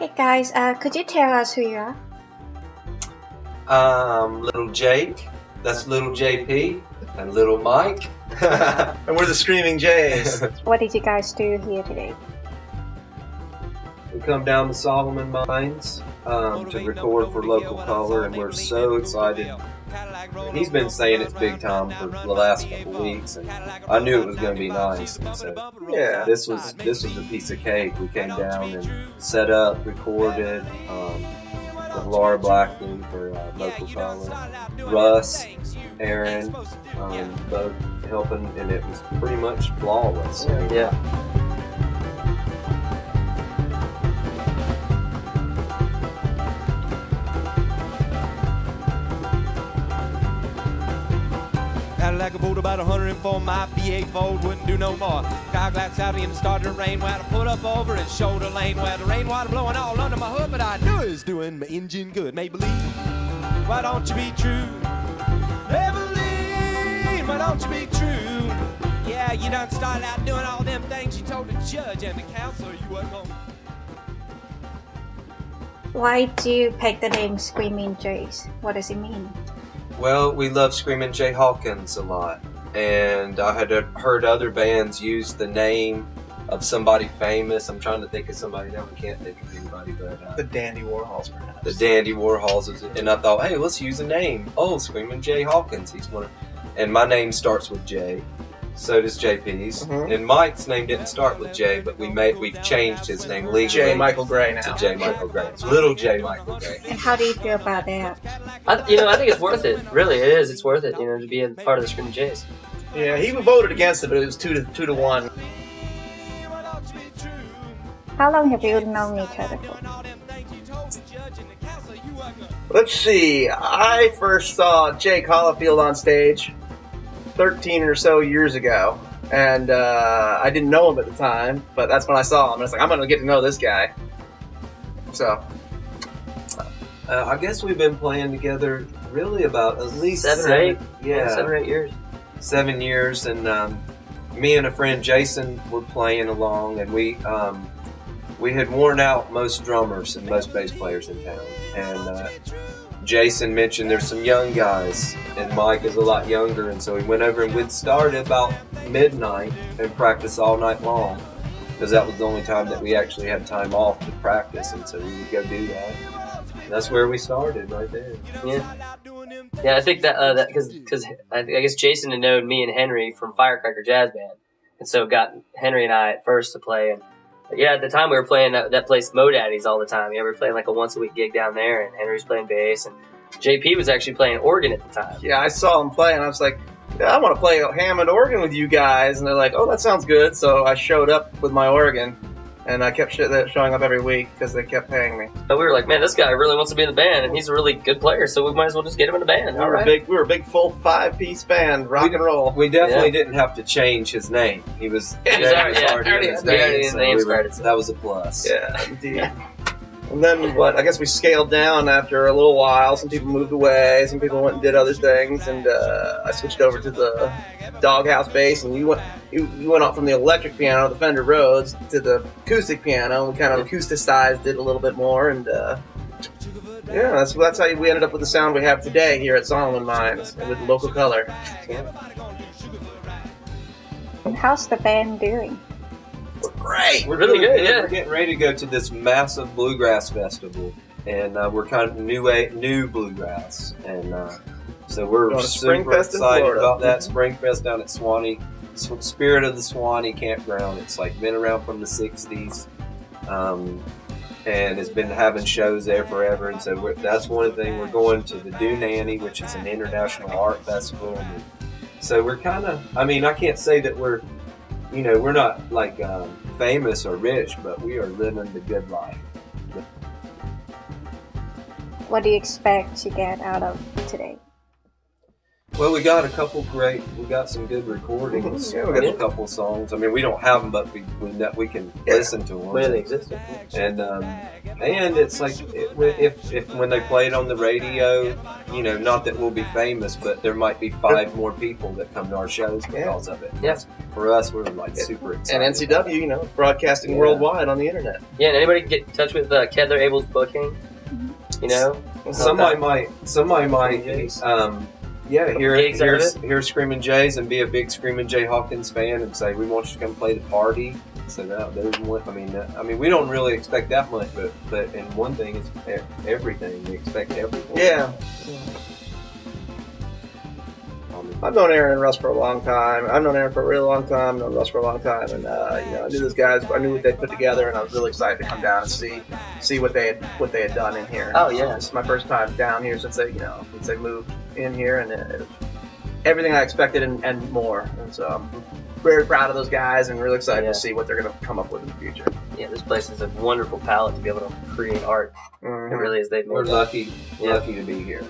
Hey guys, could you tell us who you are? Little Jake, that's Little JP, and Little Mike. And we're the Screaming Jays. What did you guys do here today? We come down to Solomon Mines to record for Local Color, and we're so excited. He's been saying it's big time for the last couple weeks, and I knew it was going to be nice. And so, Yeah. this was a piece of cake. We came down and set up, recorded with Laura Blackley for Local Color, Russ, Aaron, both helping, and it was pretty much flawless. Yeah. Cadillac, a boat about 104, my V8 Ford wouldn't do no more. Car glass out in the start of the rain, where to pull up over and shoulder lane, where the rainwater blowing all under my hood, but I knew it was doing my engine good. Maybelline, why don't you be true? Maybelline, why don't you be true? Yeah, you done started out doing all them things you told the judge and the counselor you wasn't gonna. Why do you pick the name Screaming Jays? What does it mean? Well, we love Screaming Jay Hawkins a lot, and I had heard other bands use the name of somebody famous. I'm trying to think of somebody now. We can't think of anybody, but The Dandy Warhols, perhaps. the Dandy Warhols, and I thought, hey, let's use a name. Oh, Screaming Jay Hawkins. He's one of, and my name starts with J. So does JP's, and Mike's name didn't start with J, but we've changed his name legally. J. Michael Gray now. to J. Michael Gray. It's Little J. Michael Gray. And how do you feel about that? I think it's worth it. Really, it is. It's worth it, to be a part of the Screaming Jays. Yeah, he voted against it, but it was 2-1. How long have you known each other for? Let's see. I first saw Jake Hollifield on stage 13 or so years ago, and I didn't know him at the time, but that's when I saw him. And I was like, I'm going to get to know this guy. So, I guess we've been playing together really about at least 7 or 8. Yeah, 7 or 8 years. 7 years, and me and a friend Jason were playing along, and we had worn out most drummers and most bass players in town, and Jason mentioned there's some young guys, and Mike is a lot younger, and so we went over and we'd start at about midnight and practice all night long, because that was the only time that we actually had time off to practice, and so we would go do that. And that's where we started, right there. Yeah, I think that because I guess Jason had known me and Henry from Firecracker Jazz Band, and so got Henry and I at first to play. And yeah, at the time we were playing that place Modaddy's all the time. Yeah, we were playing like a once a week gig down there, and Henry was playing bass, and JP was actually playing organ at the time. yeah, I saw him play, and I was like, yeah, I want to play Hammond organ with you guys. And they're like, oh, that sounds good. So I showed up with my organ, and I kept showing up every week because they kept paying me. But we were like, man, this guy really wants to be in the band, and he's a really good player, so we might as well just get him in the band. We were a big full 5-piece band, rock and roll. We definitely didn't have to change his name. He was already in his name, so that was a plus. Yeah, indeed. And then I guess we scaled down after a little while. Some people moved away. Some people went and did other things, and I switched over to the Doghouse bass. And you went up from the electric piano, the Fender Rhodes, to the acoustic piano. We kind of acousticized it a little bit more, and yeah, that's how we ended up with the sound we have today here at Solomon Mines with Local Color. And how's the band doing? Great. We're Really doing good, yeah. We're getting ready to go to this massive bluegrass festival, and we're kind of new bluegrass, and so we're Going to super Springfest in excited Florida. about that. Springfest down at Swanee, Spirit of the Swanee Campground. It's like been around from the '60s, and it's been having shows there forever. And so that's one thing. We're going to the Doonanny, which is an international art festival. And so we're kind of, I can't say that we're not like famous or rich, but we are living the good life. What do you expect to get out of today? Well, we got some good recordings. Yeah, We we got got- a couple of songs. I mean, we don't have them, but we can Yeah. listen to them. Where they existed. And it's like if when they play it on the radio, you know, not that we'll be famous, but there might be 5 more people that come to our shows because of it. Yeah. For us, we're like super excited. And NCW, you know, broadcasting Yeah. worldwide on the internet. Yeah, and anybody get in touch with Kedler Abel's booking? You know? Somebody might, Gigs out of hear Screamin' Jays and be a big Screamin' Jay Hawkins fan and say, we want you to come play the party. So there's one. I mean, we don't really expect that much, but and one thing is everything. We expect everything. Yeah. I've known Aaron and Russ for a long time. I've known Aaron for a really long time. I've known Russ for a long time, and you know, I knew those guys. I knew what they put together, and I was really excited to come down and see what they had done in here. Oh, yeah. This is my first time down here since they moved in here, and it was everything I expected and more. And so I'm very proud of those guys, and really excited to see what they're going to come up with in the future. Yeah, this place is a wonderful palette to be able to create art. It really is. They've made We're that. lucky to be here.